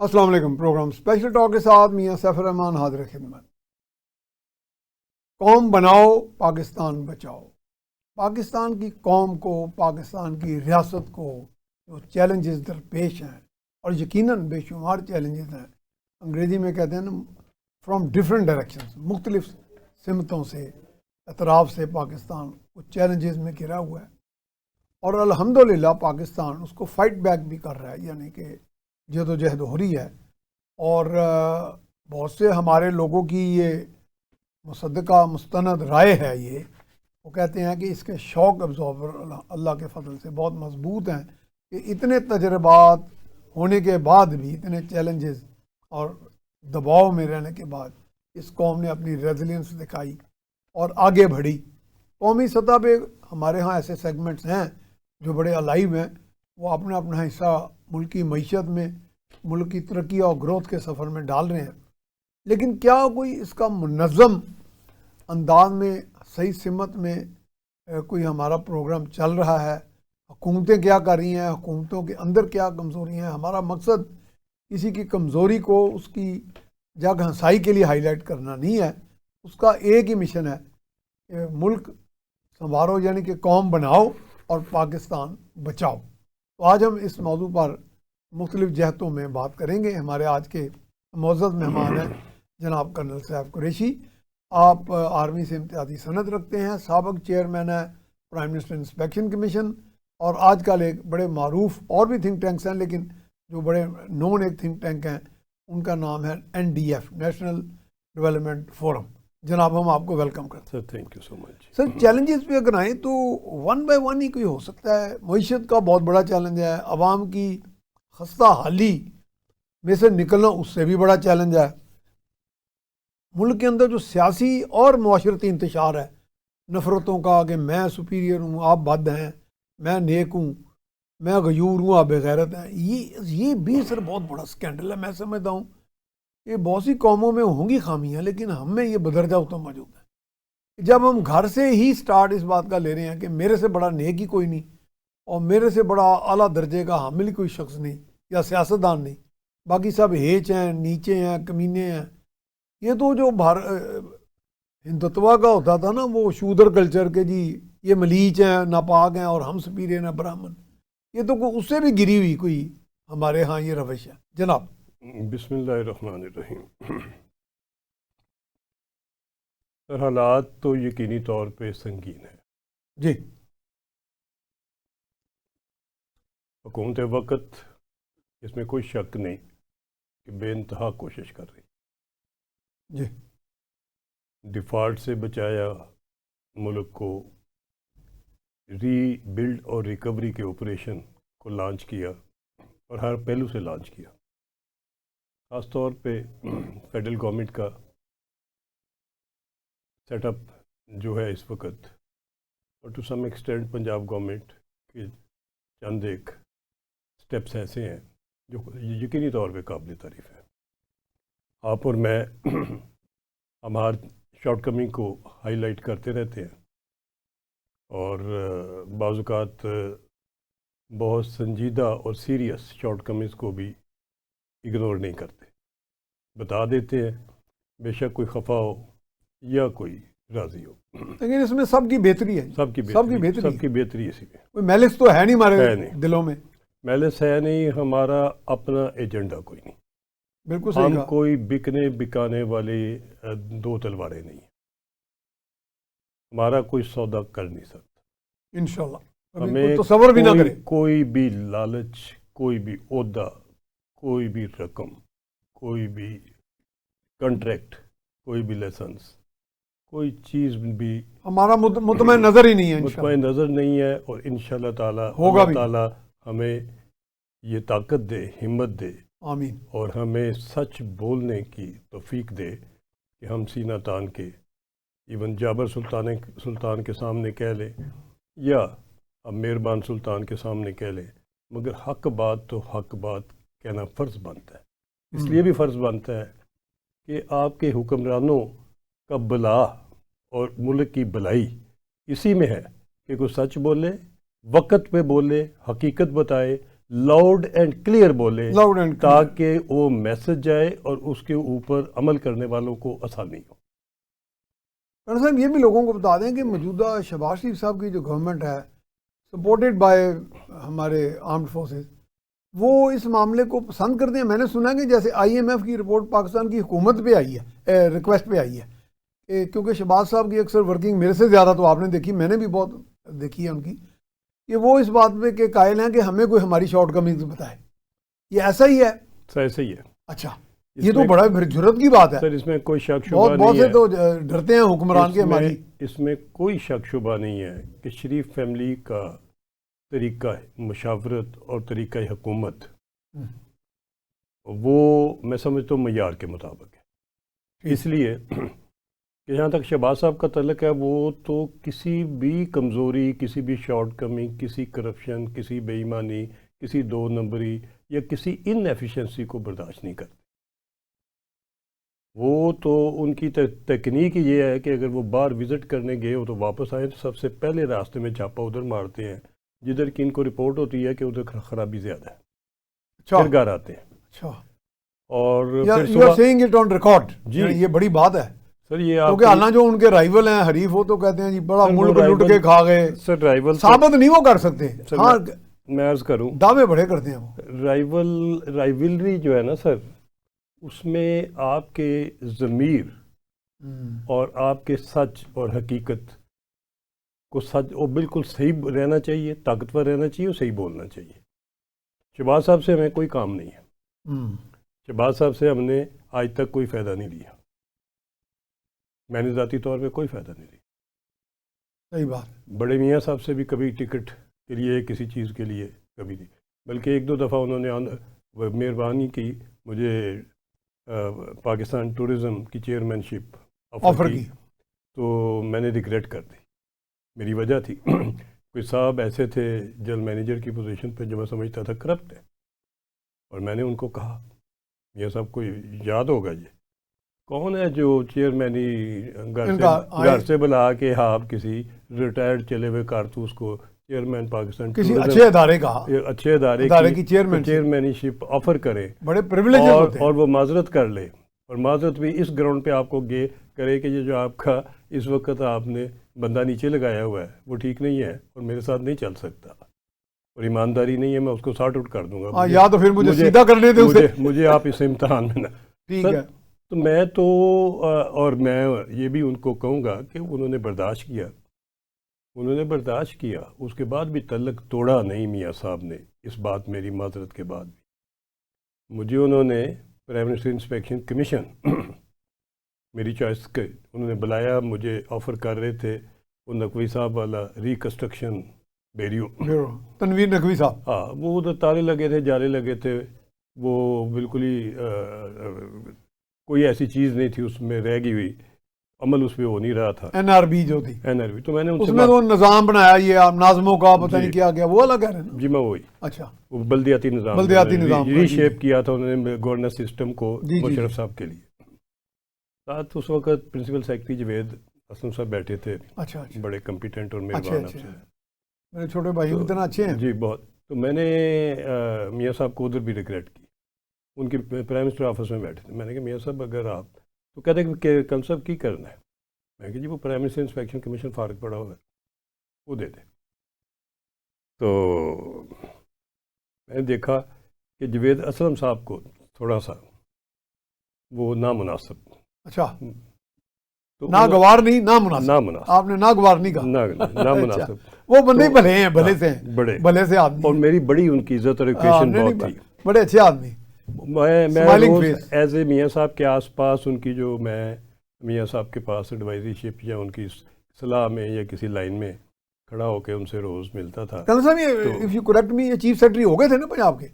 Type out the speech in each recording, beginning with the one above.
السلام علیکم۔ Programme special talk کے ساتھ میاں سیف الرحمان حاضر خدمت۔ قوم بناؤ پاکستان بچاؤ۔ پاکستان کی قوم کو، پاکستان کی ریاست کو جو چیلنجز درپیش ہیں، اور یقیناً بے شمار چیلنجز ہیں، انگریزی میں کہتے ہیں نا فرام ڈفرینٹ ڈائریکشنز، مختلف سمتوں سے، اطراف سے پاکستان کچھ چیلنجز میں گھرا ہوا ہے، اور الحمدللہ پاکستان اس کو فائٹ بیک بھی کر رہا ہے، یعنی کہ جد و جہد ہو رہی ہے۔ اور بہت سے ہمارے لوگوں کی یہ مصدقہ مستند رائے ہے، یہ وہ کہتے ہیں کہ اس کے شوق ابزارور اللہ کے فضل سے بہت مضبوط ہیں، کہ اتنے تجربات ہونے کے بعد بھی، اتنے چیلنجز اور دباؤ میں رہنے کے بعد اس قوم نے اپنی ریزیلینس دکھائی اور آگے بڑھی۔ قومی سطح پہ ہمارے ہاں ایسے سیگمنٹس ہیں جو بڑے الائیو ہیں، وہ اپنا اپنا حصہ ملکی معیشت میں، ملک کی ترقی اور گروتھ کے سفر میں ڈال رہے ہیں، لیکن کیا کوئی اس کا منظم انداز میں، صحیح سمت میں کوئی ہمارا پروگرام چل رہا ہے؟ حکومتیں کیا کر رہی ہیں؟ حکومتوں کے اندر کیا کمزوری ہیں؟ ہمارا مقصد کسی کی کمزوری کو اس کی جگ ہنسائی کے لیے ہائی لائٹ کرنا نہیں ہے، اس کا ایک ہی مشن ہے کہ ملک سنوارو، یعنی کہ قوم بناؤ اور پاکستان بچاؤ۔ تو آج ہم اس موضوع پر مختلف جہتوں میں بات کریں گے۔ ہمارے آج کے معزز مہمان ہیں جناب کرنل سیف قریشی۔ آپ آرمی سے امتیازی سند رکھتے ہیں، سابق چیئرمین ہیں پرائم منسٹر انسپیکشن کمیشن، اور آج کل ایک بڑے معروف اور بھی تھنک ٹینکس ہیں، لیکن جو بڑے نون ایک تھنک ٹینک ہیں ان کا نام ہے NDF، نیشنل ڈیولپمنٹ فورم۔ جناب ہم آپ کو ویلکم کرتے ہیں۔ Sir thank you so much. Sir challenges پہ اگر آئیں تو ون بائی ون ہی کوئی ہو سکتا ہے۔ معیشت کا بہت بڑا چیلنج ہے، عوام کی خستہ حالی میں سے نکلنا اس سے بھی بڑا چیلنج ہے، ملک کے اندر جو سیاسی اور معاشرتی انتشار ہے نفرتوں کا، کہ میں سپیریئر ہوں، آپ بد ہیں، میں نیک ہوں، میں غیور ہوں، آپ بغیرت ہیں، یہ بھی سر بہت بڑا سکینڈل ہے۔ میں سمجھتا ہوں کہ بہت سی قوموں میں ہوں گی خامیاں، لیکن ہم میں یہ بدرجہ اتم موجود ہے۔ جب ہم گھر سے ہی سٹارٹ اس بات کا لے رہے ہیں کہ میرے سے بڑا نیک ہی کوئی نہیں، اور میرے سے بڑا اعلیٰ درجے کا حامل کوئی شخص نہیں یا سیاستدان نہیں، باقی سب ہیچ ہیں، نیچے ہیں، کمینے ہیں، یہ تو جو ہندتوا کا ہوتا تھا نا، وہ شودر کلچر کے جی یہ ملیچ ہیں، ناپاک ہیں، اور ہم سپیریئر ہیں، برہمن، یہ تو اس سے بھی گری ہوئی کوئی ہمارے ہاں یہ روش ہے۔ جناب بسم اللہ الرحمن الرحیم۔ سر حالات تو یقینی طور پہ سنگین ہے جی، حکومت وقت، اس میں کوئی شک نہیں کہ بے انتہا کوشش کر رہی، جی، ڈیفالٹ سے بچایا، ملک کو ری بلڈ اور ریکوری کے آپریشن کو لانچ کیا، اور ہر پہلو سے لانچ کیا، خاص طور پہ فیڈرل گورنمنٹ کا سیٹ اپ جو ہے اس وقت، اور to some extent Punjab government کے چند ایک سٹیپس ایسے ہیں جو یقینی طور پہ قابل تعریف ہے۔ آپ اور میں ہماری شارٹ کمنگ کو ہائی لائٹ کرتے رہتے ہیں، اور بعض اوقات بہت سنجیدہ اور سیریس شارٹ کمنگز کو بھی اگنور نہیں کرتے، بتا دیتے ہیں، بے شک کوئی خفا ہو یا کوئی راضی ہو، لیکن اس میں سب کی بہتری ہے، سب کی بہتری اسی میں، کوئی میلس تو ہے نہیں ہمارے ہے نہیں، دلوں میں، میلس ہے نہیں، ہمارا اپنا ایجنڈا کوئی نہیں، بالکل صحیح ہم کہا۔ کوئی بکنے بکانے والے دو تلواریں نہیں ہیں، ہمارا کوئی سودا کر نہیں سکتا، انشاءاللہ کبھی ہمیں کوئی تصور بھی نہ کرے۔ کوئی بھی لالچ، کوئی بھی عہدہ، کوئی بھی رقم، کوئی بھی کنٹریکٹ، کوئی بھی لائسنس، کوئی چیز بھی ہمارا مطمئن نظر ہی نہیں ہے انشاءاللہ، مطمئن نظر نہیں ہے، اور انشاءاللہ تعالی ہوگا اللہ بھی۔ تعالی ہمیں یہ طاقت دے، ہمت دے، آمین۔ اور ہمیں سچ بولنے کی توفیق دے کہ ہم سینہ تان کے ایون جابر سلطان کے سامنے کہہ لیں، یا اب مہربان سلطان کے سامنے کہہ لیں، مگر حق بات تو حق بات کہنا فرض بنتا ہے۔ اس لیے بھی فرض بنتا ہے کہ آپ کے حکمرانوں کا بلا اور ملک کی بلائی اسی میں ہے کہ کوئی سچ بولے، وقت پہ بولے، حقیقت بتائے، لاؤڈ اینڈ کلیئر بولے لاؤڈ اینڈ تاکہ وہ میسج جائے اور اس کے اوپر عمل کرنے والوں کو آسانی ہو. ڈاکٹر صاحب یہ بھی لوگوں کو بتا دیں کہ موجودہ شہباز شریف صاحب کی جو گورنمنٹ ہے سپورٹڈ بائی ہمارے آرمڈ فورسز وہ اس معاملے کو پسند کرتے ہیں. میں نے سنا کہ جیسے آئی ایم ایف کی رپورٹ پاکستان کی حکومت پہ آئی ہے, ریکویسٹ پہ آئی ہے, کیونکہ شہباز صاحب کی اکثر ورکنگ میرے سے زیادہ تو آپ نے دیکھی, میں نے بھی بہت دیکھی ہے ان کی, کہ وہ اس بات پہ کہ قائل ہیں کہ ہمیں کوئی ہماری شارٹ کمنگز بتائے. یہ ایسا ہی ہے؟ ایسا ہی ہے. اچھا, یہ تو بڑا جرت کی بات ہے سر. اس میں کوئی شک شبہ نہیں ہے. بہت سے تو ڈرتے ہیں حکمران کے ہماری. اس میں کوئی شک شبہ نہیں ہے کہ شریف فیملی کا طریقہ مشاورت اور طریقہ حکومت وہ میں سمجھتا ہوں معیار کے مطابق ہے. اس لیے کہ جہاں تک شہباز صاحب کا تعلق ہے وہ تو کسی بھی کمزوری, کسی بھی شارٹ کمنگ, کسی کرپشن, کسی بے ایمانی, کسی دو نمبری یا کسی ان ایفیشنسی کو برداشت نہیں کرتے. وہ تو ان کی تکنیک یہ ہے کہ اگر وہ باہر وزٹ کرنے گئے ہو تو واپس آئیں تو سب سے پہلے راستے میں چھاپا ادھر مارتے ہیں جدھر کی ان کو رپورٹ ہوتی ہے کہ ادھر خرابی زیادہ ہے. پھر گھر آتے ہیں. اچھا, اور you are seeing it on record. جی یہ بڑی بات ہے سر. یہ کیونکہ حالانکہ جو ان کے رائیول ہیں, حریف, وہ تو کہتے ہیں جی بڑا ملک لوٹ کے کھا گئے. سر رائیول ثابت نہیں وہ کر سکتے. ہاں میں عرض کروں دعوے بڑے کرتے ہیں وہ. رائیولری جو ہے نا سر, اس میں آپ کے ضمیر اور آپ کے سچ اور حقیقت کو سچ وہ بالکل صحیح رہنا چاہیے, طاقتور رہنا چاہیے اور صحیح بولنا چاہیے. شہباز صاحب سے ہمیں کوئی کام نہیں ہے. شہباز صاحب سے ہم نے آج تک کوئی فائدہ نہیں لیا. میں نے ذاتی طور پہ کوئی فائدہ نہیں لیا. صحیح بات. بڑے میاں صاحب سے بھی کبھی ٹکٹ کے لیے کسی چیز کے لیے کبھی نہیں, بلکہ ایک دو دفعہ انہوں نے مہربانی کی مجھے پاکستان ٹورزم کی چیئرمین شپ آفر کی, تو میں نے ریگریٹ کر دی. میری وجہ تھی کوئی صاحب ایسے تھے جنرل مینیجر کی پوزیشن پہ جو میں سمجھتا تھا کرپٹ ہے, اور میں نے ان کو کہا میاں صاحب کو یاد ہوگا یہ کون ہے جو چیئرمینی گھر سے بلا کے آپ کسی ریٹائرڈ چلے ہوئے کارتوس کو چیئرمین پاکستان کسی اچھے ادارے کا اچھے ادارے کی چیئرمینی شپ آفر کرے, بڑے پریویلیج ہوتے ہیں, اور وہ معذرت کر لے, اور معذرت بھی اس گراؤنڈ پہ آپ کو کرے کہ یہ جو آپ کا اس وقت آپ نے بندہ نیچے لگایا ہوا ہے وہ ٹھیک نہیں ہے اور میرے ساتھ نہیں چل سکتا اور ایمانداری نہیں ہے, میں اس کو سارٹ آؤٹ کر دوں گا. یا تو پھر مجھے سیدھا کرنے دیں, مجھے آپ اس امتحان میں نہ. ٹھیک ہے. تو میں تو اور میں یہ بھی ان کو کہوں گا کہ انہوں نے برداشت کیا, اس کے بعد بھی تعلق توڑا نہیں میاں صاحب نے. اس بات میری معذرت کے بعد بھی مجھے انہوں نے پرائم منسٹر انسپیکشن کمیشن میری چوائس کے انہوں نے بلایا, مجھے آفر کر رہے تھے وہ نقوی صاحب والا ریکنسٹرکشن بیریو, تنویر نقوی صاحب. ہاں وہ ادھر تالے لگے تھے, جالے لگے تھے, وہ بالکل ہی کوئی ایسی چیز نہیں تھی اس میں رہ گئی ہوئی, عمل اس پہ ہو نہیں رہا تھا. این آر بی جو تھی, NRB, تو میں نے اس میں تو نظام بنایا یہ ناظموں کا پتہ نہیں کیا گیا, وہ الگ ہے نا. جی میں وہی. اچھا, وہ بلدیاتی نظام ری شیپ کیا تھا انہوں نے گورننس سسٹم کو مشرف صاحب کے لیے. ساتھ اس وقت پرنسپل سیکرٹری جوید اسلم صاحب بیٹھے تھے. اچھا, بڑے کمپیٹنٹ اور مہربان افسر, میرے چھوٹے بھائی اتنا اچھے ہیں. جی بہت. تو میں نے میاں صاحب کو ادھر بھی ریگریٹ کی, ان کے پرائم منسٹر آفس میں بیٹھے تھے. میں نے کہا میاں صاحب اگر آپ تو کہتے ہیں کہ کنسرٹ کی کرنا ہے, میں کہ جی وہ پرائم منسٹر انسپیکشن کمیشن فارغ پڑا ہوا ہے وہ دے دیں. تو میں نے دیکھا کہ جوید اسلم صاحب کو تھوڑا سا وہ نامناسب. اچھا, ناگوار نہیں, نامناسب. آپ نے ناگوار نہیں کہا, نامناسب. وہ بندے بھلے ہیں, بھلے سے ہیں, بھلے سے آدمی, اور میری بڑی ان کی عزت اور ایکویشن بہت تھی. بڑے اچھے آدمی. میں روز ایز اے میاں صاحب کے آس پاس ان کی جو میں میاں صاحب کے پاس ایڈوائزری شپ یا ان کی صلاح میں یا کسی لائن میں کھڑا ہو کے ان سے روز ملتا تھا. اف یو کریکٹ می, یہ چیف سیکرٹری ہو گئے تھے نا پنجاب کے,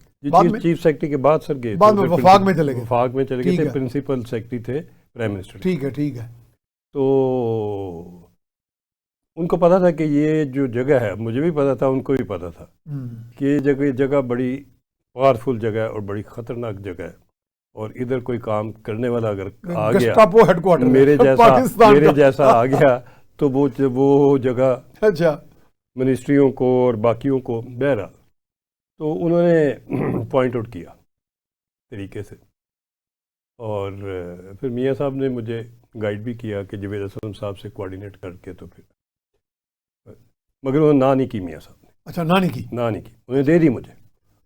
چیف سیکرٹری کے بعد سر گئے, بعد میں وفاق میں چلے گئے. وفاق میں چلے گئے تھے, پرنسپل سیکرٹری تھے پرائم منسٹر. ٹھیک ہے, ٹھیک ہے. تو ان کو پتا تھا کہ یہ جو جگہ ہے, مجھے بھی پتا تھا, ان کو بھی پتا تھا کہ یہ جگہ بڑی پاورفل جگہ ہے اور بڑی خطرناک جگہ ہے, اور ادھر کوئی کام کرنے والا اگر آ گیا میرے جیسا آ گیا تو وہ جگہ اچھا منسٹریوں کو اور باقیوں کو بہرحال تو انہوں نے پوائنٹ آؤٹ کیا طریقے سے، اور پھر میاں صاحب نے مجھے گائیڈ بھی کیا کہ جاوید اسلم صاحب سے کوآرڈینیٹ کر کے، تو پھر مگر انہوں نے نہ نہیں کی میاں صاحب نے، اچھا نہ نہیں کی، انہیں دے دی مجھے،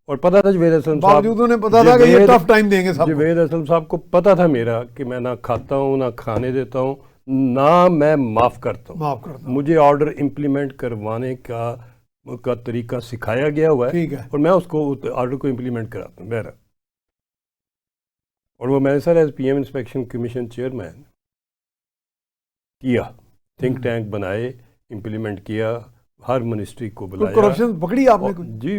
اور پتہ تھا جاوید اسلم صاحب، باوجود انہیں پتا تھا کہ یہ ٹف ٹائم دیں گے صاحب کو. جاوید اسلم صاحب کو پتہ تھا میرا کہ میں نہ کھاتا ہوں، نہ کھانے دیتا ہوں، نہ میں معاف کرتا ہوں. مجھے آرڈر امپلیمنٹ کروانے کا طریقہ سکھایا گیا ہوا ہے، ٹھیک ہے، اور میں اس کو آرڈر کو امپلیمنٹ کراتا ہوں بہرحال. اور وہ میں نے sir as P M inspection commission chairman کیا، تھنک ٹینک بنائے، امپلیمنٹ کیا، ہر منسٹری کو بلایا. کرپشن پکڑی آپ نے کوئی؟ جی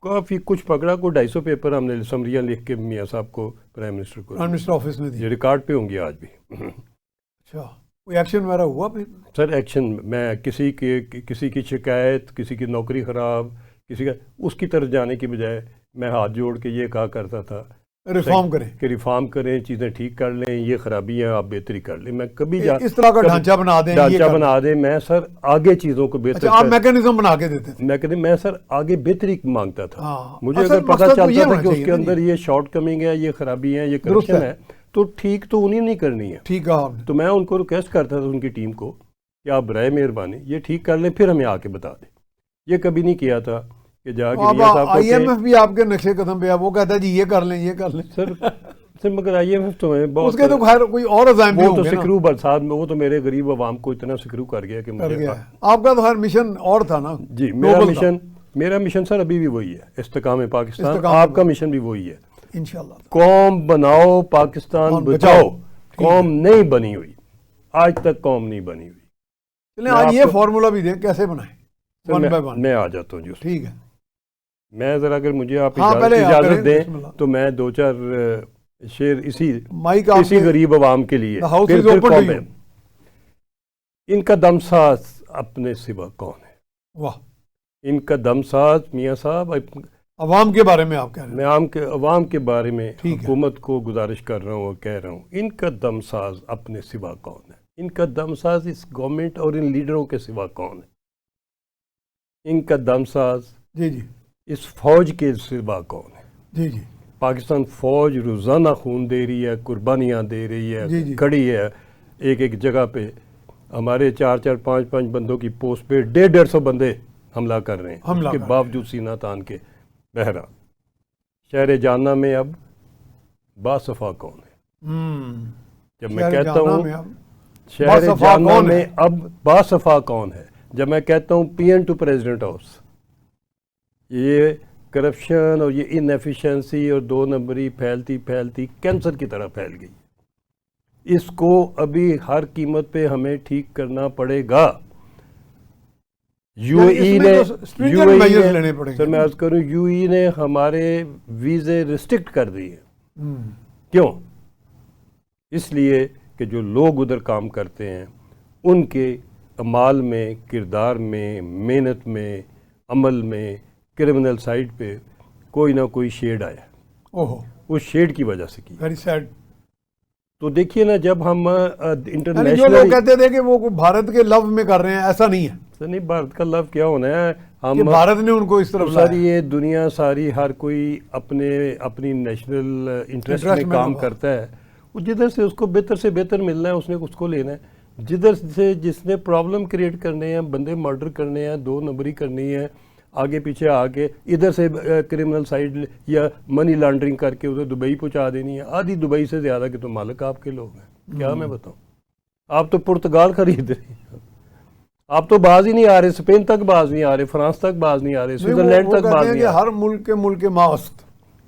کافی کچھ پکڑا، کو 250 پیپر ہم نے سمریاں لکھ کے میاں صاحب کو، پرائم منسٹر آفس میں دی. یہ ریکارڈ پہ ہوں گی آج بھی. اچھا کوئی ایکشن وغیرہ ہوا پھر؟ سر ایکشن، میں کسی کی شکایت، کسی کی نوکری خراب، کسی کا، اس کی طرف جانے کی بجائے میں ہاتھ جوڑ کے یہ کہا کرتا تھا ریفارم کریں، کہ ریفارم کریں، چیزیں ٹھیک کر لیں، یہ خرابی ہیں آپ بہتری کر لیں. میں کبھی اس طرح کا ڈھانچہ بنا دیں، ڈھانچہ بنا دیں. میں سر آگے چیزوں کو بہتر، آپ میکینزم بنا کے دیتے تھے. میں سر آگے بہتری مانگتا تھا. مجھے اصل اگر پتہ مقصد تو یہ چلتا تھا کہ ہونا اس کے اندر یہ شارٹ کمنگ ہے، یہ خرابی ہے، یہ کرپشن ہے، تو ٹھیک تو انہیں نہیں کرنی ہے. ٹھیک ہے. تو میں ان کو ریکویسٹ کرتا تھا، ان کی ٹیم کو، کہ آپ برائے مہربانی یہ ٹھیک کر لیں، پھر ہمیں آ کے بتا دیں. یہ کبھی نہیں کیا تھا کہ جا کے میاں صاحب کو آئی ایم ایف بھی آپ کے نقشے قدم پہ ہے، وہ کہتا ہے جی یہ کر لیں، یہ کر لیں. سر مگر آئی ایم ایف تو ہے بہت، اس کے تو خیر کوئی اور عزائم بھی ہوں گے نا. سکرو برسات میں وہ تو میرے غریب عوام کو اتنا سکرو کر گیا کہ مجھے. آپ کا تو خیر مشن اور تھا نا. جی میرا مشن سر ابھی بھی وہی ہے، استحکام پاکستان. آپ کا مشن بھی وہی ہے، انشاءاللہ. قوم بناؤ، پاکستان بچاؤ. قوم نہیں بنی ہوئی، آج تک قوم نہیں بنی ہوئی. چلیں آج یہ فارمولا بھی دیں کیسے بنائیں. میں آ جاتا ہوں جی. ٹھیک ہے. میں ذرا اگر مجھے آپ اجازت دیں تو میں 2-4 شعر اسی غریب عوام کے لیے. ان کا دمساز اپنے سوا کون ہے؟ واہ. ان کا دمساز میاں صاحب عوام کے بارے میں آپ کہہ رہے ہیں. میں عوام کے بارے میں حکومت کو گزارش کر رہا ہوں اور کہہ رہا ہوں، ان کا دمساز اپنے سوا کون ہے؟ ان کا دمساز اس گورنمنٹ اور ان لیڈروں کے سوا کون ہے؟ ان کا دمساز جی جی اس فوج کے سوا کون ہے؟ جی جی. پاکستان فوج روزانہ خون دے رہی ہے، قربانیاں دے رہی ہے، کھڑی ہے ایک جگہ پہ. ہمارے 4-4 5-5 بندوں کی پوسٹ پہ 150 بندے حملہ کر رہے ہیں، اس کے باوجود سینہ تان کے. بہرحال شہر جاننا میں اب باصفا کون ہے؟ جب میں کہتا ہوں شہر جاننا میں اب باصفا کون ہے، جب میں کہتا ہوں پی این ٹو پریزیڈنٹ ہاؤس، یہ کرپشن اور یہ ان ایفیشنسی اور 2 نمبری پھیلتی کینسر کی طرح پھیل گئی. اس کو ابھی ہر قیمت پہ ہمیں ٹھیک کرنا پڑے گا. یو ای نے سر میں عرض کروں، یو ای نے ہمارے ویزے ریسٹرکٹ کر دی ہیں. کیوں؟ اس لیے کہ جو لوگ ادھر کام کرتے ہیں ان کے اعمال میں، کردار میں، محنت میں، عمل میں، کرمنل سائٹ پہ کوئی نہ کوئی شیڈ آیا. اس شیڈ کی وجہ سے کی. Very sad. تو دیکھیے نا، جب ہم انٹرنیشنل، جو لوگ کہتے تھے کہ وہ بھارت کے لو میں کر رہے ہیں، ایسا نہیں ہے. سر نہیں، بھارت کا لو کیا ہونا ہے، ہم بھارت نے ان کو اس طرف ساری یہ دنیا ساری ہر کوئی اپنی نیشنل انٹرسٹ میں کام کرتا ہے. وہ جدھر سے اس کو بہتر سے بہتر ملنا ہے اس نے اس کو لینا ہے. جدھر سے جس نے پرابلم کریٹ کرنے ہیں، بندے مرڈر کرنے ہیں، 2 نمبری کرنی ہے، آگے پیچھے آ کے ادھر سے کرمنل سائڈ یا منی لانڈرنگ کر کے ادھر دبئی پہنچا دینی ہے. آدھی دبئی سے زیادہ کے تو مالک آپ کے لوگ ہیں. کیا میں بتاؤں، آپ تو پرتگال خرید رہے ہیں، آپ تو باز ہی نہیں آ رہے، اسپین تک باز نہیں آ رہے، فرانس تک باز نہیں آ رہے، سوئٹزرلینڈ تک باز نہیں آ رہے. ہر ملک ماست،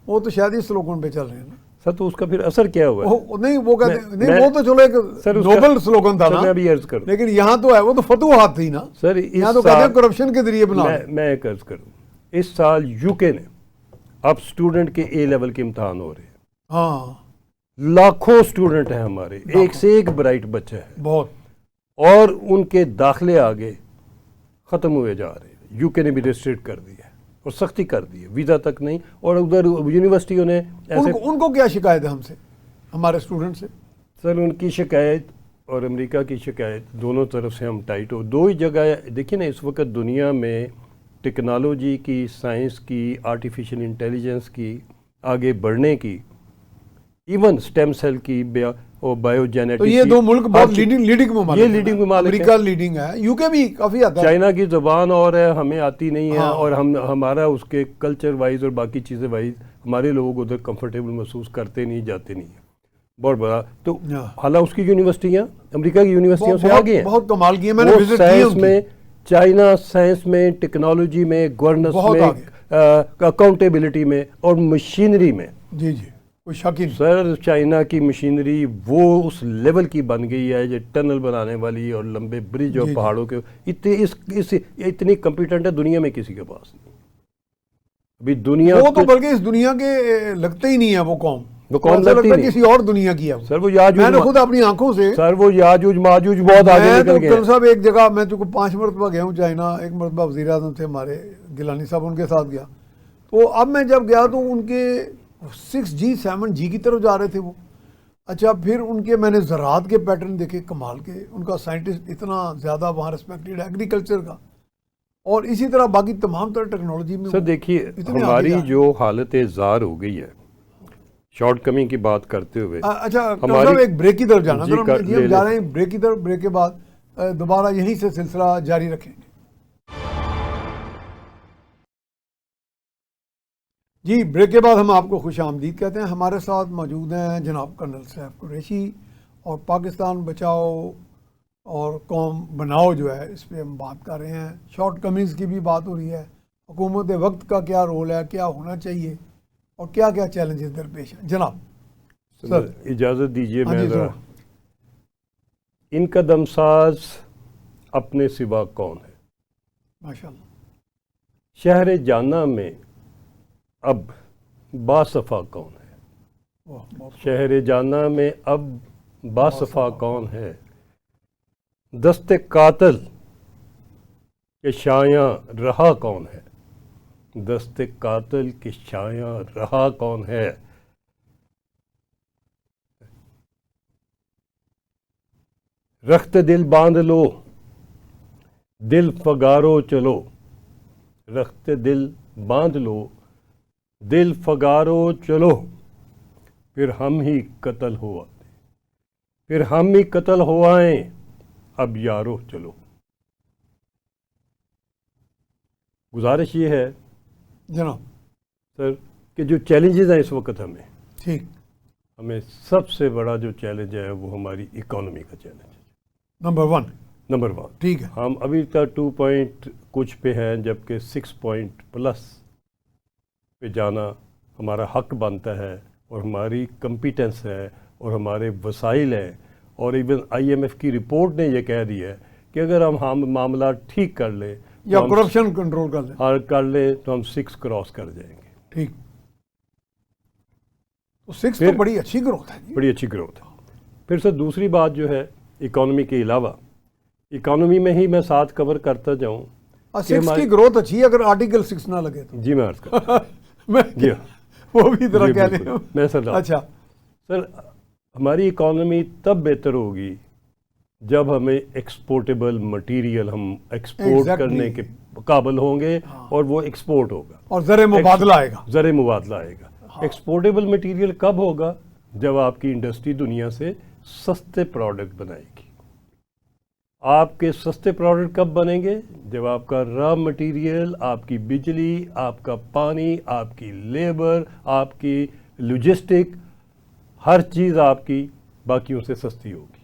وہ تو شاید اس سلوگن پہ چل رہے ہیں. سر تو اس کا پھر اثر کیا ہوا ہے؟ نہیں وہ کہتے ہیں نہیں، وہ تو چلو ایک نوبل سلوگن تھا نا، میں بھی عرض کروں، لیکن یہاں تو ہے وہ تو فتوحات تھی نا سر. یہاں تو کہتے ہیں کرپشن کے ذریعے بنا. میں ایک عرض کروں، اس سال یو کے نے اب سٹوڈنٹ کے اے لیول کے امتحان ہو رہے ہیں. ہاں لاکھوں سٹوڈنٹ ہیں ہمارے، ایک سے ایک برائٹ بچہ ہے بہت، اور ان کے داخلے آگے ختم ہوئے جا رہے ہیں. یو کے نے بھی ریسٹرکٹ کر دیا اور سختی کر دی ہے، ویزا تک نہیں. اور ادھر یونیورسٹیوں نے ان کو کیا شکایت ہے ہم سے، ہمارے اسٹوڈنٹ سے؟ سر ان کی شکایت اور امریکہ کی شکایت دونوں طرف سے ہم ٹائٹ ہو. 2 ہی جگہ دیکھیں نا، اس وقت دنیا میں ٹیکنالوجی کی، سائنس کی، آرٹیفیشل انٹیلیجنس کی آگے بڑھنے کی، ایون سٹیم سیل کی اور بایو جینیٹک، تو یہ دو ملک بہت لیڈنگ ممالک ہیں. یہ لیڈنگ ممالک ہیں. امریکہ لیڈنگ ہے، یو کے بھی کافی آتا ہے. چائنا کی زبان اور ہے، ہمیں آتی نہیں ہے، ہاں. اور ہمارا اس کے کلچر وائز اور باقی چیزیں وائز ہمارے لوگ ادھر کمفرٹیبل محسوس کرتے نہیں، جاتے نہیں ہیں. بہت بڑا تو حالانکہ اس کی یونیورسٹیاں امریکہ کی یونیورسٹیوں سے آگے ہیں. بہت کمال کی ہے، میں نے وہ وزٹ کی سائنس میں، چائنا سائنس میں، ٹیکنالوجی میں، گورننس میں، اکاؤنٹیبلٹی میں اور مشینری میں. جی جی کوئی شک ہی نہیں. سر چائنا کی مشینری وہ اس لیول کی بن گئی ہے، جو ٹنل بنانے والی اور لمبے برج اور پہاڑوں کے اتنی کمپیٹنٹ ہے، دنیا میں کسی کے پاس نہیں. ابھی دنیا وہ تو بلکہ اس دنیا کے لگتے ہی نہیں ہے، وہ قوم لگتی نہیں، کسی اور دنیا کی ہے. سر وہ یاجوج، میں نے خود اپنی آنکھوں سے، سر وہ یاجوج ماجوج بہت آگے نکل گئے. صاحب ایک جگہ میں 5 مرتبہ گیا ہوں چائنا. ایک مرتبہ وزیر اعظم تھے ہمارے گیلانی صاحب، ان کے ساتھ گیا. تو اب میں جب گیا تو ان کے 6G 7G کی طرف جا رہے تھے وہ. اچھا پھر ان کے میں نے زراعت کے پیٹرن دیکھے کمال کے. ان کا سائنٹسٹ اتنا زیادہ وہاں رسپیکٹڈ ہے ایگریکلچر کا، اور اسی طرح باقی تمام طرح ٹیکنالوجی میں. سر دیکھیے ہماری جو حالت زار ہو گئی ہے، شارٹ کمنگ کی بات کرتے ہوئے. اچھا صاحب ایک بریک کی طرف جانا، ہم جا رہے ہیں بریک کی طرف. بریک کے بعد دوبارہ یہیں سے سلسلہ جاری رکھیں گے. جی بریک کے بعد ہم آپ کو خوش آمدید کہتے ہیں. ہمارے ساتھ موجود ہیں جناب کرنل سیف قریشی، اور پاکستان بچاؤ اور قوم بناؤ جو ہے اس پہ ہم بات کر رہے ہیں. شارٹ کمنگز کی بھی بات ہو رہی ہے، حکومت وقت کا کیا رول ہے، کیا ہونا چاہیے، اور کیا کیا چیلنجز درپیش ہیں. جناب سر اجازت دیجئے میں ذرا، ان کا دمساز اپنے سوا کون ہے. ماشاءاللہ. شہر جانا میں اب باصفا کون ہے. شہر جانا میں اب باصفا کون ہے. دست قاتل کے شایاں رہا کون ہے. دست قاتل کے شایاں رہا کون ہے. رخت دل باندھ لو، دل فگارو چلو. رخت دل باندھ لو، دل فگارو چلو. پھر ہم ہی قتل ہوا، پھر ہم ہی قتل ہوائیں. اب یارو چلو. گزارش یہ ہے جناب سر کہ جو چیلنجز ہیں اس وقت ہمیں سب سے بڑا جو چیلنج ہے وہ ہماری اکانومی کا چیلنج ہے. نمبر 1 ٹھیک ہے. ہم ابھی تک 2 پوائنٹ کچھ پہ ہیں، جبکہ 6 پوائنٹ پلس پہ جانا ہمارا حق بنتا ہے، اور ہماری کمپیٹنس ہے، اور ہمارے وسائل ہیں. اور ایون IMF کی رپورٹ نے یہ کہہ دیا ہے کہ اگر ہم معاملات ٹھیک کر لیں یا کرپشن کنٹرول کر لیں تو ہم 6 کراس کر جائیں گے. ٹھیک. تو 6 تو بڑی اچھی گروتھ ہے. بڑی اچھی گروتھ ہے. پھر سر دوسری بات جو ہے اکانومی کے علاوہ، اکانومی میں ہی میں ساتھ کور کرتا جاؤں. 6 کی گروتھ اچھی ہے اگر آرٹیکل 6 نہ لگے تو. جی میں عرض کرتا جی وہ بھی طرح کہہ لیں. میں سر اچھا سر ہماری اکانومی تب بہتر ہوگی جب ہمیں ایکسپورٹیبل مٹیریل ہم ایکسپورٹ کرنے کے قابل ہوں گے، اور وہ ایکسپورٹ ہوگا اور زر مبادلہ آئے گا. زر مبادلہ آئے گا. ایکسپورٹیبل مٹیریل کب ہوگا؟ جب آپ کی انڈسٹری دنیا سے سستے پروڈکٹ بنائے گی. آپ کے سستے پروڈکٹ کب بنیں گے؟ جب آپ کا را مٹیریل، آپ کی بجلی، آپ کا پانی، آپ کی لیبر، آپ کی لاجسٹک، ہر چیز آپ کی باقیوں سے سستی ہوگی،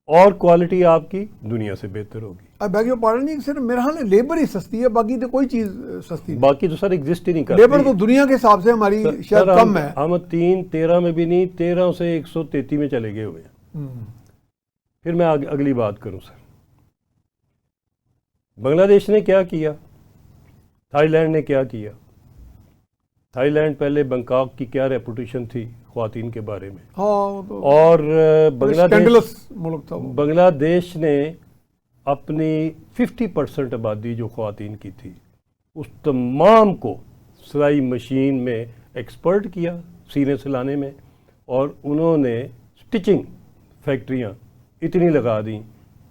اور کوالٹی آپ کی دنیا سے بہتر ہوگی. اب بیگ یور پارڈن نہیں، صرف میرا حال ہے لیبر ہی سستی ہے، باقی تو کوئی چیز سستی نہیں. باقی تو سر ایگزسٹ ہی نہیں کرتی. لیبر تو دنیا کے حساب سے ہماری شاید کم ہے. ہم 13 میں بھی نہیں، 13 سے 133 میں چلے گئے ہوئے ہیں. پھر میں اگلی بات کروں سر. بنگلہ دیش نے کیا کیا، تھائی لینڈ نے کیا کیا. تھائی لینڈ پہلے بنکاک کی کیا ریپوٹیشن تھی خواتین کے بارے میں، اور بنگلہ دیش نے اپنی 50% آبادی جو خواتین کی تھی اس تمام کو سلائی مشین میں ایکسپرٹ کیا، سینے سلانے میں، اور انہوں نے سٹچنگ فیکٹریاں اتنی لگا دیں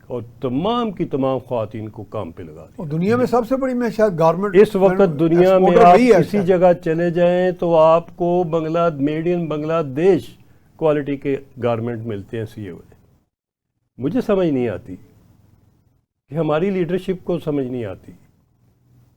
اور تمام کی تمام خواتین کو کام پہ لگا دیا. اور دنیا میں سب سے بڑی میں شاید گارمنٹ اس وقت دنیا میں آپ کسی جگہ چلے جائیں تو آپ کو میڈ ان بنگلہ دیش کوالٹی کے گارمنٹ ملتے ہیں سیے ہوئے. مجھے سمجھ نہیں آتی کہ ہماری لیڈرشپ کو سمجھ نہیں آتی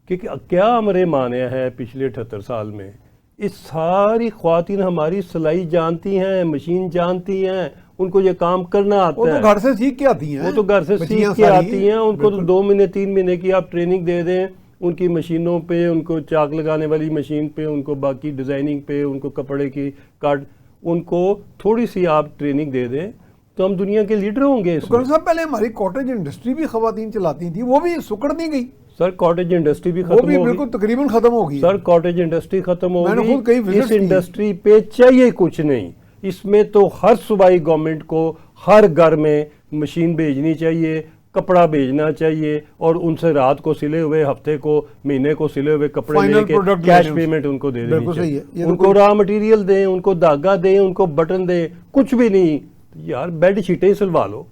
کہ کیا امر مانع ہے پچھلے 78 سال میں. اس ساری خواتین ہماری سلائی جانتی ہیں, مشین جانتی ہیں, ان کو یہ کام کرنا آتا ہے. وہ تو گھر سے سیکھ کے آتی ہیں, وہ تو گھر سے سیکھ کے آتی ہیں. ان کو تو 2 مہینے 3 مہینے کی آپ ٹریننگ دے دیں, ان کی مشینوں پہ, ان کو چاک لگانے والی مشین پہ, ان کو باقی ڈیزائننگ پہ, ان کو کپڑے کی کاٹ, ان کو تھوڑی سی آپ ٹریننگ دے دیں تو ہم دنیا کے لیڈر ہوں گے. صاحب پہلے ہماری کاٹیج انڈسٹری بھی خواتین چلاتی تھیں, وہ بھی سکڑ نہیں گئی. سر کاٹیج انڈسٹری بھی ختم ہو گئی, وہ بھی بالکل تقریباً ختم ہو گئی. سر کاٹیج انڈسٹری ختم ہو گئی. اس انڈسٹری پہ چاہیے کچھ نہیں. اس میں تو ہر صوبائی گورنمنٹ کو ہر گھر میں مشین بھیجنی چاہیے, کپڑا بھیجنا چاہیے, اور ان سے رات کو سلے ہوئے, ہفتے کو, مہینے کو سلے ہوئے کپڑے لے کے کیش پیمنٹ ان کو دے دینی چاہیے. ان کو را مٹیریل دیں, ان کو دھاگا دیں, ان کو بٹن دیں, کچھ بھی نہیں. یار بیڈ شیٹیں سلوا لو.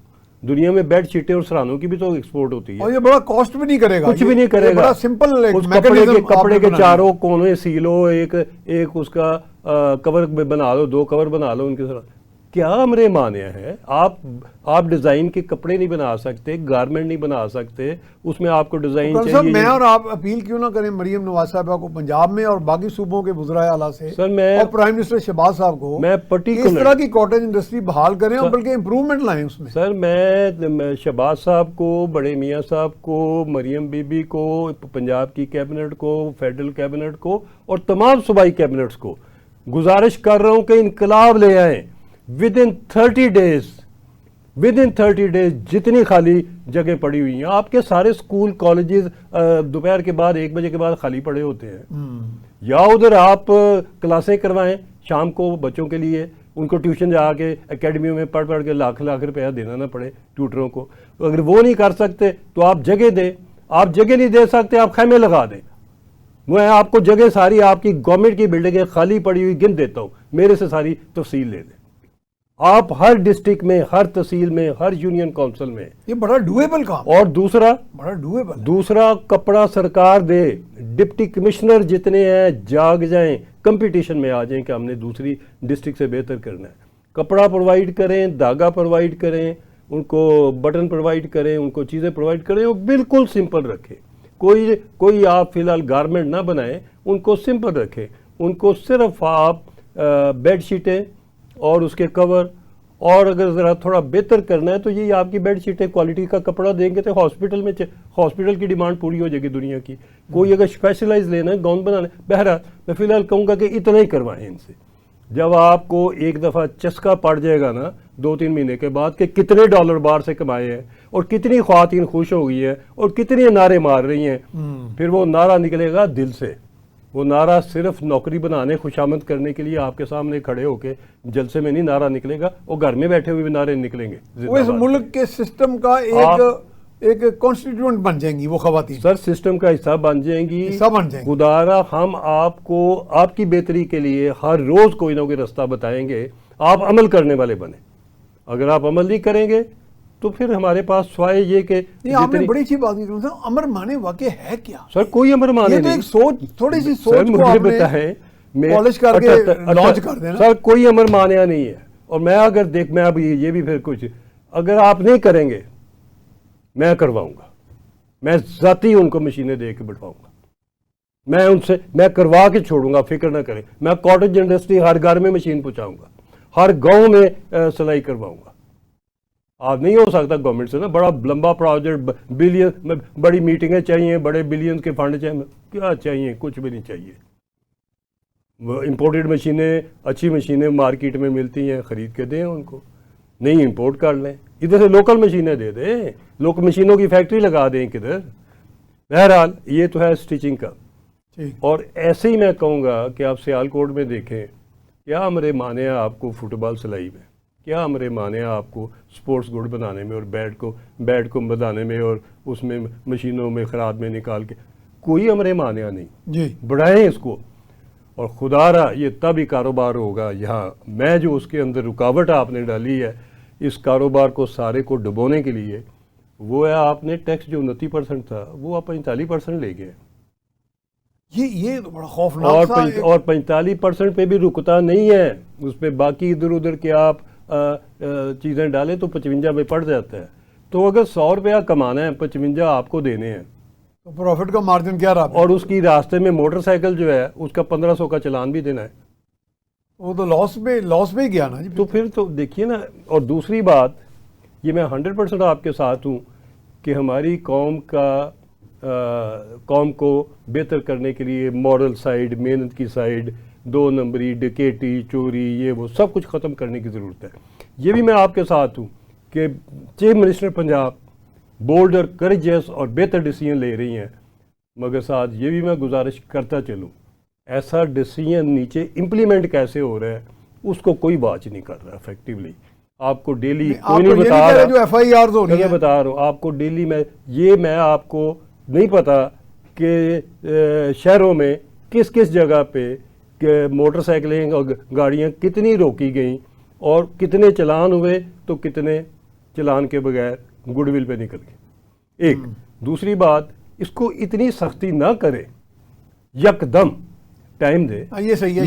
دنیا میں بیڈ شیٹیں اور سرانوں کی بھی تو ایکسپورٹ ہوتی ہے, اور یہ بڑا کاسٹ بھی نہیں کرے گا, کچھ بھی نہیں کرے گا. بڑا سمپل کپڑے کے چاروں کونے سیلو, ایک اس کا کور بنا لو, 2 کور بنا لو ان کے ساتھ. کیا امر مانع ہے؟ آپ ڈیزائن کے کپڑے نہیں بنا سکتے, گارمنٹ نہیں بنا سکتے, اس میں آپ کو ڈیزائن چاہیے. میں اور آپ اپیل کیوں نہ کریں مریم نواز صاحبہ کو پنجاب میں اور باقی صوبوں کے وزرائے اعلیٰ سے, اور پرائم منسٹر شہباز صاحب کو, میں اس طرح کی کاٹیج انڈسٹری بحال کریں اور بلکہ امپروومنٹ لائیں اس میں. سر میں شہباز صاحب کو, بڑے میاں صاحب کو, مریم بی بی کو, پنجاب کی کیبنٹ کو, فیڈرل کیبنٹ کو, اور تمام صوبائی کیبنٹس کو گزارش کر رہا ہوں کہ انقلاب لے آئیں. ودن 30 ڈیز جتنی خالی جگہ پڑی ہوئی ہیں, آپ کے سارے سکول کالجز دوپہر کے بعد 1 بجے کے بعد خالی پڑے ہوتے ہیں. یا ادھر آپ کلاسیں کروائیں شام کو بچوں کے لیے, ان کو ٹیوشن جا کے اکیڈمیوں میں پڑھ کے لاکھ روپیہ دینا نہ پڑے ٹیوٹروں کو. اگر وہ نہیں کر سکتے تو آپ جگہ دیں. آپ جگہ نہیں دے سکتے, آپ خیمے لگا دیں. میں آپ کو جگہ ساری آپ کی گورنمنٹ کی بلڈنگیں خالی پڑی ہوئی گن دیتا ہوں, میرے سے ساری تفصیل لے دیں. آپ ہر ڈسٹرکٹ میں, ہر تحصیل میں, ہر یونین کونسل میں. یہ بڑا ڈویبل کام. اور دوسرا کپڑا سرکار دے. ڈپٹی کمشنر جتنے ہیں جاگ جائیں, کمپٹیشن میں آ جائیں کہ ہم نے دوسری ڈسٹرکٹ سے بہتر کرنا ہے. کپڑا پرووائڈ کریں, دھاگا پرووائڈ کریں, ان کو بٹن پرووائڈ کریں, ان کو چیزیں پرووائڈ کریں, اور بالکل سمپل رکھیں. کوئی آپ فی الحال گارمنٹ نہ بنائیں, ان کو سمپل رکھیں. ان کو صرف آپ بیڈ شیٹیں اور اس کے کور, اور اگر ذرا تھوڑا بہتر کرنا ہے تو یہ آپ کی بیڈ شیٹیں کوالٹی کا کپڑا دیں گے تو ہاسپٹل کی ڈیمانڈ پوری ہو جائے گی دنیا کی. کوئی اگر اسپیشلائز لینا ہے, گاؤن بنانا ہے, بہرحال میں فی الحال کہوں گا کہ اتنا ہی کروائیں ان سے. جب آپ کو ایک دفعہ چسکا پڑ جائے گا نا 2-3 مہینے کے بعد کہ کتنے ڈالر باہر سے کمائے ہیں, اور کتنی خواتین خوش ہو گئی ہیں, اور کتنے نعرے مار رہی ہیں, پھر وہ نعرہ نکلے گا دل سے. وہ نعرہ صرف نوکری بنانے, خوشامد کرنے کے لیے آپ کے سامنے کھڑے ہو کے جلسے میں نہیں نعرہ نکلے گا, وہ گھر میں بیٹھے ہوئے بھی نعرے نکلیں گے. وہ اس ملک کے سسٹم کا ایک کانسٹیٹیوئنٹ بن جائیں گی وہ خواتین. سر سسٹم کا حصہ بن جائیں گی. خدارا ہم آپ کو آپ کی بہتری کے لیے ہر روز کوئی نہ کوئی راستہ بتائیں گے. آپ عمل کرنے والے بنیں. اگر آپ عمل نہیں کریں گے تو پھر ہمارے پاس سوائے یہ کہ آپ نے بڑی اچھی بات کی. امر مانے واقع ہے کیا؟ سر کوئی امر مانے نہیں. سوچ, تھوڑی سی سوچ کو آپ نے پالش کر کے لانچ کر دینا. سر کوئی امر مانیہ نہیں ہے. اور میں میں اب یہ بھی پھر کچھ اگر آپ نہیں کریں گے میں کرواؤں گا. میں ذاتی ان کو مشینیں دے کے بٹھواؤں گا. میں کروا کے چھوڑوں گا, فکر نہ کریں. میں کاٹیج انڈسٹری ہر گھر میں مشین پہنچاؤں گا, ہر گاؤں میں سلائی کرواؤں گا. آپ نہیں ہو سکتا گورنمنٹ سے نا بڑا لمبا پروجیکٹ, بلین بڑی میٹنگیں چاہیے, بڑے بلین کے فنڈ چاہیے. کیا چاہیے؟ کچھ بھی نہیں چاہیے. امپورٹڈ مشینیں, اچھی مشینیں مارکیٹ میں ملتی ہیں, خرید کے دیں ان کو. نہیں امپورٹ کر لیں, ادھر سے لوکل مشینیں دے دیں, لوکل مشینوں کی فیکٹری لگا دیں کدھر. بہرحال یہ تو ہے سٹیچنگ کا. اور ایسے ہی میں کہوں گا کہ آپ سیالکوٹ میں دیکھیں, کیا امر مانع آپ کو فٹ بال سلائی میں, کیا امر مانع آپ کو سپورٹس گڈ بنانے میں, اور بیٹ کو بنانے میں, اور اس میں مشینوں میں خراب میں نکال کے. کوئی امر مانع نہیں. جی بڑھائیں اس کو. اور خدا را یہ تب ہی کاروبار ہوگا. یہاں میں جو اس کے اندر رکاوٹ آپ نے ڈالی ہے, اس کاروبار کو سارے کو ڈبونے کے لیے وہ ہے آپ نے ٹیکس جو 29% تھا وہ آپ 45% لے گئے. یہ تو بڑا خوفناک اور 45% پہ بھی رکتا نہیں ہے, اس پہ باقی ادھر ادھر کے آپ چیزیں ڈالیں تو 55 میں پڑ جاتا ہے. تو اگر 100 روپیہ کمانا ہے 55 آپ کو دینے ہیں, تو پروفٹ کا مارجن کیا رہا؟ اور اس کی راستے میں موٹر سائیکل جو ہے اس کا 1500 کا چلان بھی دینا ہے, وہ تو لاس پہ ہی گیا نا جی. تو پھر تو دیکھیے نا. اور دوسری بات, یہ میں 100% آپ کے ساتھ ہوں کہ ہماری قوم کو بہتر کرنے کے لیے مورل سائیڈ, محنت کی سائیڈ, 2 نمبری, ڈکیٹی, چوری, یہ وہ سب کچھ ختم کرنے کی ضرورت ہے. یہ بھی میں آپ کے ساتھ ہوں کہ چیف منسٹر پنجاب بولڈ اور کریجس اور بہتر ڈیسیجن لے رہی ہیں, مگر ساتھ یہ بھی میں گزارش کرتا چلوں ایسا ڈیسیجن نیچے امپلیمنٹ کیسے ہو رہا ہے اس کو کوئی واچ نہیں کر رہا افیکٹولی. آپ کو ڈیلی کوئی نہیں بتا رہا, جو ایف آئی آرز ہو رہی ہیں بتا رہا ہوں آپ کو ڈیلی میں آپ کو نہیں پتا کہ شہروں میں کس کس جگہ پہ موٹر سائیکلیں اور گاڑیاں کتنی روکی گئیں اور کتنے چلان ہوئے تو کتنے چلان کے بغیر گڈ ول پہ نکل گئے. ایک دوسری بات, اس کو اتنی سختی نہ کرے, یکدم ٹائم دے. یہ صحیح ہے,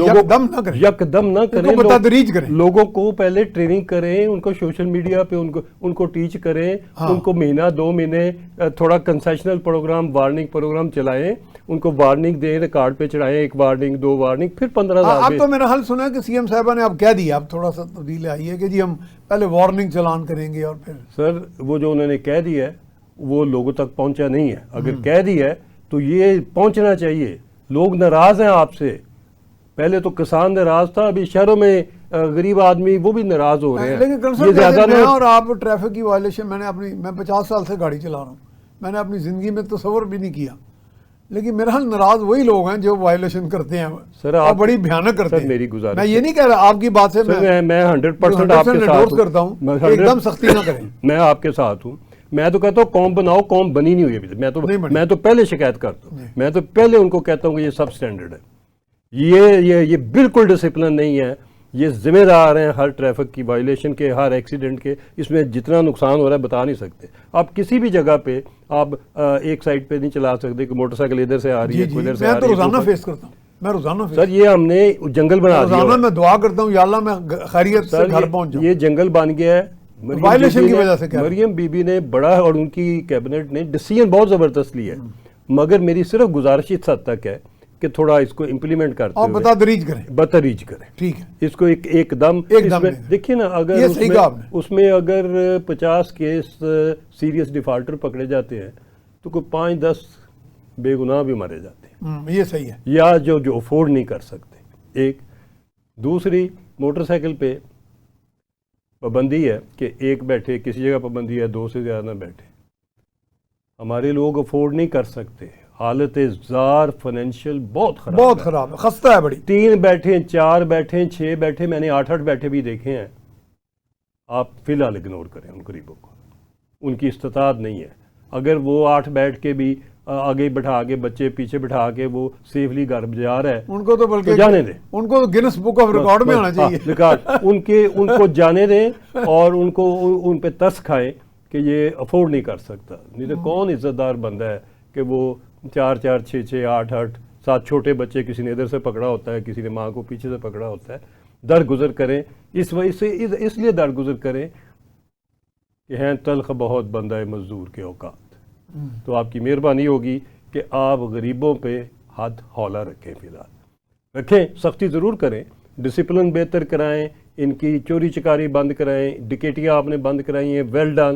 یکدم نہ کریں, بتدریج کریں. لوگوں کو پہلے ٹریننگ کریں, ان کو سوشل میڈیا پہ ان کو ٹیچ کریں, ان کو مہینہ 2 مہینے تھوڑا کنسیشنل پروگرام, وارننگ پروگرام چلائیں, ان کو وارننگ دیں, ریکارڈ پہ چڑھائیں, 1 وارننگ 2 وارننگ, پھر 15,000. اب تو میرا حل سنا ہے کہ سی ایم صاحبہ نے اب کہہ دیا, اب تھوڑا سا تبدیلی آئی ہے کہ جی ہم پہلے وارننگ چلان کریں گے اور پھر. سر وہ جو انہوں نے کہہ دیا ہے وہ لوگوں تک پہنچا نہیں ہے. اگر کہہ دیا ہے تو یہ پہنچنا چاہیے. لوگ ناراض ہیں آپ سے, پہلے تو کسان ناراض تھا, ابھی شہروں میں غریب آدمی وہ بھی ناراض ہو رہے ہیں. لیکن یہ زیادہ میں اور آپ ٹریفک کی وائلیشن میں 50 سال سے گاڑی چلا رہا ہوں, میں نے اپنی زندگی میں تصور بھی نہیں کیا, لیکن میرا حال ناراض وہی لوگ ہیں جو وائلیشن کرتے ہیں سر, آپ بڑی بھیانک کرتے ہیں. میری گزارش, میں یہ نہیں کہہ رہا آپ کی بات سے میں 100% آپ کے ساتھ کرتا ہوں, ایک دم سختی نہ کریں. میں آپ کے ساتھ ہوں. میں تو کہتا ہوں قوم بناؤ, قوم بنی نہیں ہوئی ابھی. میں تو پہلے شکایت کرتا ہوں, میں تو پہلے ان کو کہتا ہوں کہ یہ سب سٹینڈرڈ ہے, یہ بالکل ڈسپلن نہیں ہے. یہ ذمہ دار ہیں ہر ٹریفک کی وائلیشن کے, ہر ایکسیڈنٹ کے. اس میں جتنا نقصان ہو رہا ہے بتا نہیں سکتے. آپ کسی بھی جگہ پہ آپ ایک سائڈ پہ نہیں چلا سکتے کہ موٹر سائیکل ادھر سے آ رہی ہے, ادھر سے آ رہی ہے. میں تو روزانہ فیس کرتا ہوں, میں روزانہ سر یہ ہم نے جنگل بنا دیا. روزانہ میں دعا کرتا ہوں یا اللہ میں خیریت سے گھر پہنچ جاؤں. یہ جنگل بن گیا ہے وائلیشن کی وجہ سے. مریم بی بی نے بڑا اور ان کی کیبنٹ نے ڈیسیجن بہت زبردست لیا ہے, مگر میری صرف گزارش اس حد تک ہے کہ تھوڑا اس کو امپلیمنٹ کرتے ہوئے بتدریج کریں. ٹھیک ہے, اس کو ایک دم دیکھیے نا. اگر اس میں اگر 50 کیس سیریس ڈیفالٹر پکڑے جاتے ہیں تو کوئی 5-10 بے گناہ بھی مارے جاتے ہیں. یہ صحیح ہے. یا جو افورڈ نہیں کر سکتے. ایک دوسری, موٹر سائیکل پہ پابندی ہے کہ ایک بیٹھے, کسی جگہ پابندی ہے 2 سے زیادہ نہ بیٹھے. ہمارے لوگ افورڈ نہیں کر سکتے. حالت زار فائنینشیل بہت خراب ہے, خستہ ہے بڑی. 3 بیٹھیں, 4 بیٹھیں, 6 بیٹھے, میں نے 8 بیٹھے بھی دیکھے ہیں. آپ فی الحال اگنور کریں ان غریبوں کو, ان کی استطاعت نہیں ہے. اگر وہ 8 بیٹھ کے بھی آگے بٹھا کے, بچے پیچھے بٹھا کے وہ سیفلی گھر جا رہا ہے, ان کو تو بلکہ جانے دیں. ان کو گینس بک آف ریکارڈ میں آنا چاہیے. ان کو جانے دیں اور ان پہ ترس کھائیں کہ یہ افورڈ نہیں کر سکتا. نہیں تو کون عزت دار بندہ ہے کہ وہ 4-4, 6-6, 8-8, 7 چھوٹے بچے, کسی نے ادھر سے پکڑا ہوتا ہے, کسی نے ماں کو پیچھے سے پکڑا ہوتا ہے. درگزر کریں, اس لیے درگزر کریں کہ ہیں تلخ بہت بندہ مزدور کے اوقات. تو آپ کی مہربانی ہوگی کہ آپ غریبوں پہ ہاتھ ہولا رکھیں. فی الحال رکھیں, سختی ضرور کریں, ڈسپلن بہتر کرائیں, ان کی چوری چکاری بند کرائیں, ڈکیٹیاں آپ نے بند کرائی ہیں, ویل ڈن.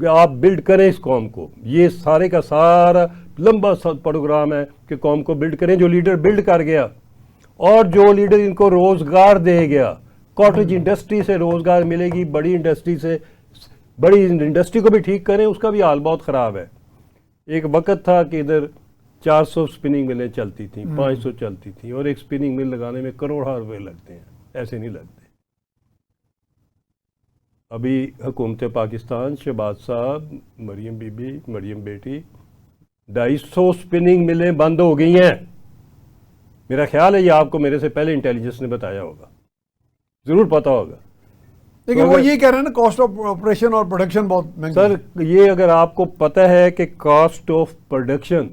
آپ بلڈ کریں اس قوم کو. یہ سارے کا سارا لمبا پروگرام ہے کہ قوم کو بلڈ کریں. جو لیڈر بلڈ کر گیا اور جو لیڈر ان کو روزگار دے گیا, کاٹیج انڈسٹری سے روزگار ملے گی, بڑی انڈسٹری کو بھی ٹھیک کریں. اس کا بھی حال بہت خراب ہے. ایک وقت تھا کہ ادھر 400 سپننگ ملیں چلتی تھیں, 500 چلتی تھیں, اور ایک سپننگ مل لگانے میں کروڑوں روپے لگتے ہیں. ایسے نہیں لگتے. ابھی حکومت پاکستان, شہباز صاحب, مریم بی بی, مریم بیٹی, 250 سپننگ ملیں بند ہو گئی ہیں. میرا خیال ہے یہ آپ کو میرے سے پہلے انٹیلیجنس نے بتایا ہوگا, ضرور پتا ہوگا. لیکن وہ یہ کہہ رہے ہیں نا کاسٹ آف آپریشن اور پروڈکشن بہت مہنگی سر یہ اگر آپ کو پتہ ہے کہ کاسٹ آف پروڈکشن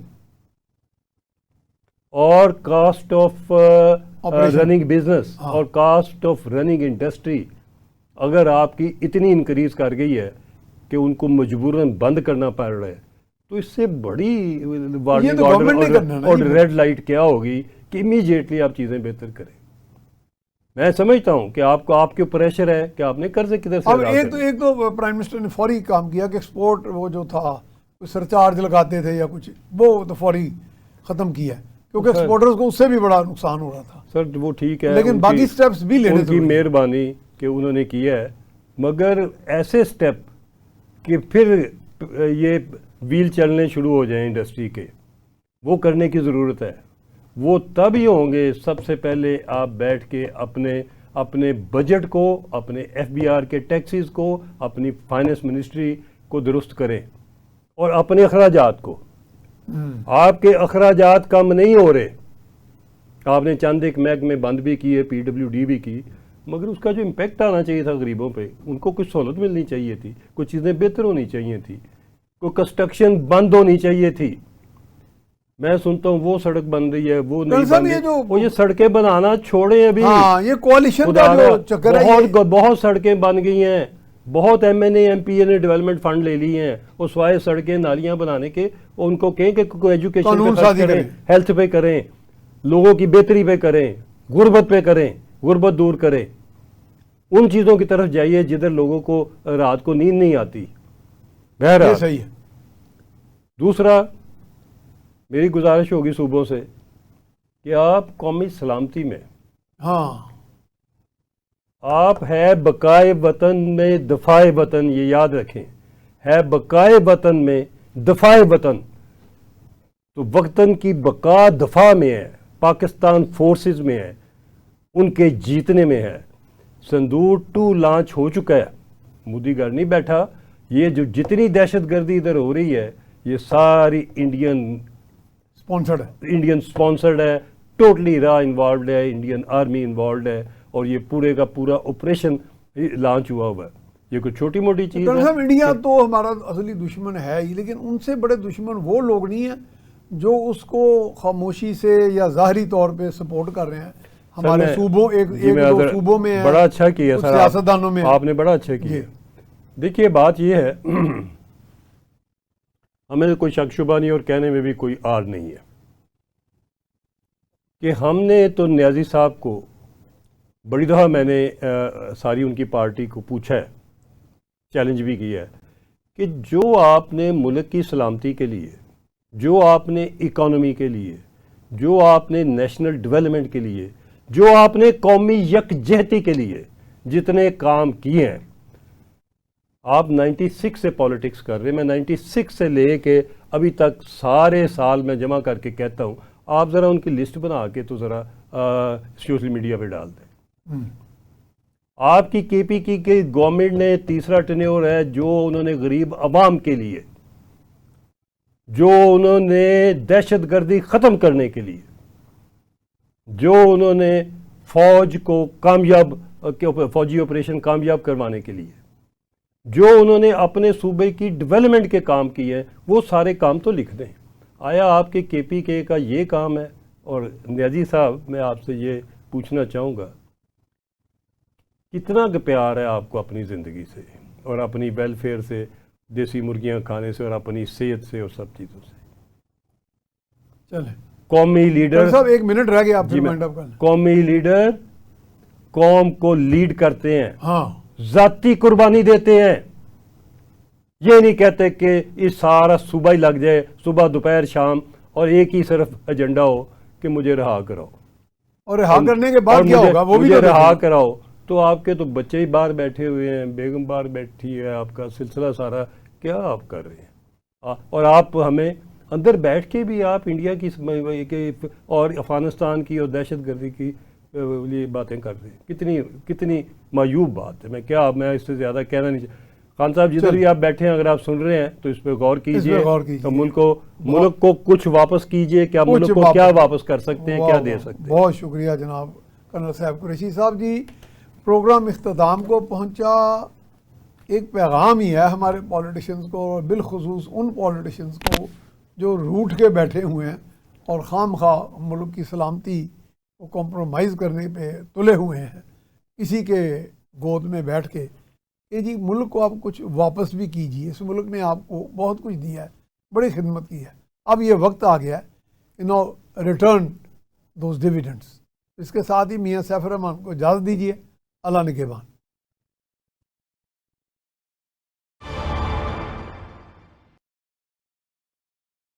اور کاسٹ آف رننگ بزنس اور کاسٹ آف رننگ انڈسٹری اگر آپ کی اتنی انکریز کر گئی ہے کہ ان کو مجبوراً بند کرنا پڑ رہا ہے تو اس سے بڑی وارننگ آرڈر اور ریڈ لائٹ کیا ہوگی کہ امیجیٹلی آپ چیزیں بہتر کریں. میں سمجھتا ہوں کہ آپ کو آپ کے پریشر ہے کہ آپ نے قرضے کدھر سے ایک تو پرائم منسٹر نے فوری کام کیا کہ ایکسپورٹ وہ جو تھا سرچارج لگاتے تھے یا کچھ وہ تو فوری ختم کیا ہے کیونکہ ایکسپورٹرز کو اس سے بھی بڑا نقصان ہو رہا تھا. سر وہ ٹھیک ہے لیکن باقی سٹیپس بھی لینے ان کی مہربانی کہ انہوں نے کیا ہے مگر ایسے سٹیپ کہ پھر یہ ویل چلنے شروع ہو جائیں انڈسٹری کے وہ کرنے کی ضرورت ہے. وہ تب ہی ہوں گے سب سے پہلے آپ بیٹھ کے اپنے بجٹ کو اپنے ایف بی آر کے ٹیکسز کو اپنی فائنانس منسٹری کو درست کریں اور اپنے اخراجات کو. آپ کے اخراجات کم نہیں ہو رہے. آپ نے چند ایک محکمے بند بھی کی ہے پی ڈبلیو ڈی بھی کی مگر اس کا جو امپیکٹ آنا چاہیے تھا غریبوں پہ ان کو کچھ سہولت ملنی چاہیے تھی کچھ چیزیں بہتر ہونی چاہیے تھی کوئی کنسٹرکشن بند ہونی چاہیے تھی. میں سنتا ہوں وہ سڑک بن رہی ہے وہ نہیں بن رہی. وہ یہ سڑکیں بنانا چھوڑیں ابھی. یہ کوalition کا جو چکر ہے بہت سڑکیں بن گئی ہیں بہت M N A M P A نے ڈیولپمنٹ فنڈ لے لی ہیں وہ سوائے سڑکیں نالیاں بنانے کے ان کو کہیں کہ کوئی ایجوکیشن پہ خرچ کریں ہیلتھ پہ کریں لوگوں کی بہتری پہ کریں غربت پہ کریں غربت دور کریں ان چیزوں کی طرف جائیے جدھر لوگوں کو رات کو نیند نہیں آتی. بہرحال صحیح ہے. دوسرا میری گزارش ہوگی صوبوں سے کہ آپ قومی سلامتی میں آپ ہے بقائے وطن میں دفاع وطن یہ یاد رکھیں ہے بقائے وطن میں دفاع وطن تو وطن کی بقا دفاع میں ہے پاکستان فورسز میں ہے ان کے جیتنے میں ہے. سندور 2 لانچ ہو چکا ہے مودی گھر نہیں بیٹھا. یہ جو جتنی دہشت گردی ادھر ہو رہی ہے یہ ساری انڈین سپانسرڈ ہے ٹوٹلی را انوالوڈ ہے انڈین آرمی انوالوڈ ہے اور یہ پورے کا پورا آپریشن لانچ ہوا ہے. یہ کوئی چھوٹی موٹی چیز ہے. انڈیا تو ہمارا اصلی دشمن ہے ہی لیکن ان سے بڑے دشمن وہ لوگ نہیں ہیں جو اس کو خاموشی سے یا ظاہری طور پہ سپورٹ کر رہے ہیں. ہمارے صوبوں ایک دو صوبوں میں بڑا اچھا کیا سر سیاستدانوں میں آپ نے بڑا اچھا کیا. دیکھیے بات یہ ہے ہمیں کوئی شک شبہ نہیں اور کہنے میں بھی کوئی آر نہیں ہے کہ ہم نے تو نیازی صاحب کو بڑی دفعہ میں نے ساری ان کی پارٹی کو پوچھا ہے چیلنج بھی کیا ہے کہ جو آپ نے ملک کی سلامتی کے لیے جو آپ نے اکانومی کے لیے جو آپ نے نیشنل ڈیولپمنٹ کے لیے جو آپ نے قومی یکجہتی کے لیے جتنے کام کیے ہیں آپ 96 سے پالیٹکس کر رہے ہیں. میں 96 سے لے کے ابھی تک سارے سال میں جمع کر کے کہتا ہوں آپ ذرا ان کی لسٹ بنا کے تو ذرا سوشل میڈیا پہ ڈال دیں. آپ کی کے پی کی گورنمنٹ نے تیسرا ٹینیور ہے جو انہوں نے غریب عوام کے لیے جو انہوں نے دہشت گردی ختم کرنے کے لیے جو انہوں نے فوج کو فوجی آپریشن کامیاب کروانے کے لیے جو انہوں نے اپنے صوبے کی ڈیولپمنٹ کے کام کیے ہیں وہ سارے کام تو لکھ دیں. آیا آپ کے کے پی کے کا یہ کام ہے؟ اور نیازی صاحب میں آپ سے یہ پوچھنا چاہوں گا کتنا پیار ہے آپ کو اپنی زندگی سے اور اپنی ویلفیئر سے دیسی مرغیاں کھانے سے اور اپنی صحت سے اور سب چیزوں سے. چلیں قومی لیڈر صاحب 1 منٹ رہ گیا آپ سے مائنڈ اپ کرنا. قومی لیڈر قوم کو لیڈ کرتے ہیں ذاتی قربانی دیتے ہیں. یہ نہیں کہتے کہ اس سارا صبح ہی لگ جائے صبح دوپہر شام اور ایک ہی صرف ایجنڈا ہو کہ مجھے رہا کراؤ اور رہا کرنے کے بعد کیا ہوگا وہ بھی رہا کراؤ. تو آپ کے تو بچے ہی باہر بیٹھے ہوئے ہیں بیگم باہر بیٹھی ہے آپ کا سلسلہ سارا کیا آپ کر رہے ہیں اور آپ ہمیں اندر بیٹھ کے بھی آپ انڈیا کی اور افغانستان کی اور دہشت گردی کی یہ باتیں کر رہے ہیں. کتنی معیوب بات ہے. میں اس سے زیادہ کہنا نہیں چاہتا. خان صاحب جدھر بھی آپ بیٹھے ہیں اگر آپ سن رہے ہیں تو اس پہ غور کیجئے تو ملک کو کچھ واپس کیجئے. کیا ملک کو کیا واپس کر سکتے ہیں کیا دے سکتے ہیں. بہت شکریہ جناب کرنل صاحب قریشی صاحب جی. پروگرام اختتام کو پہنچا. ایک پیغام ہی ہے ہمارے پولیٹیشنز کو، اور بالخصوص ان پولیٹیشنز کو جو روٹ کے بیٹھے ہوئے ہیں اور خام خواہ ملک کی سلامتی کو کمپرومائز کرنے پہ تلے ہوئے ہیں کسی کے گود میں بیٹھ کے کہ جی ملک کو آپ کچھ واپس بھی کیجیے. اس ملک نے آپ کو بہت کچھ دیا ہے، بڑی خدمت کی ہے، اب یہ وقت آ گیا ہے نو ریٹرن دوز ڈیویڈنڈس. اس کے ساتھ ہی میاں سیف الرحمان کو اجازت دیجیے. اللہ نگہبان.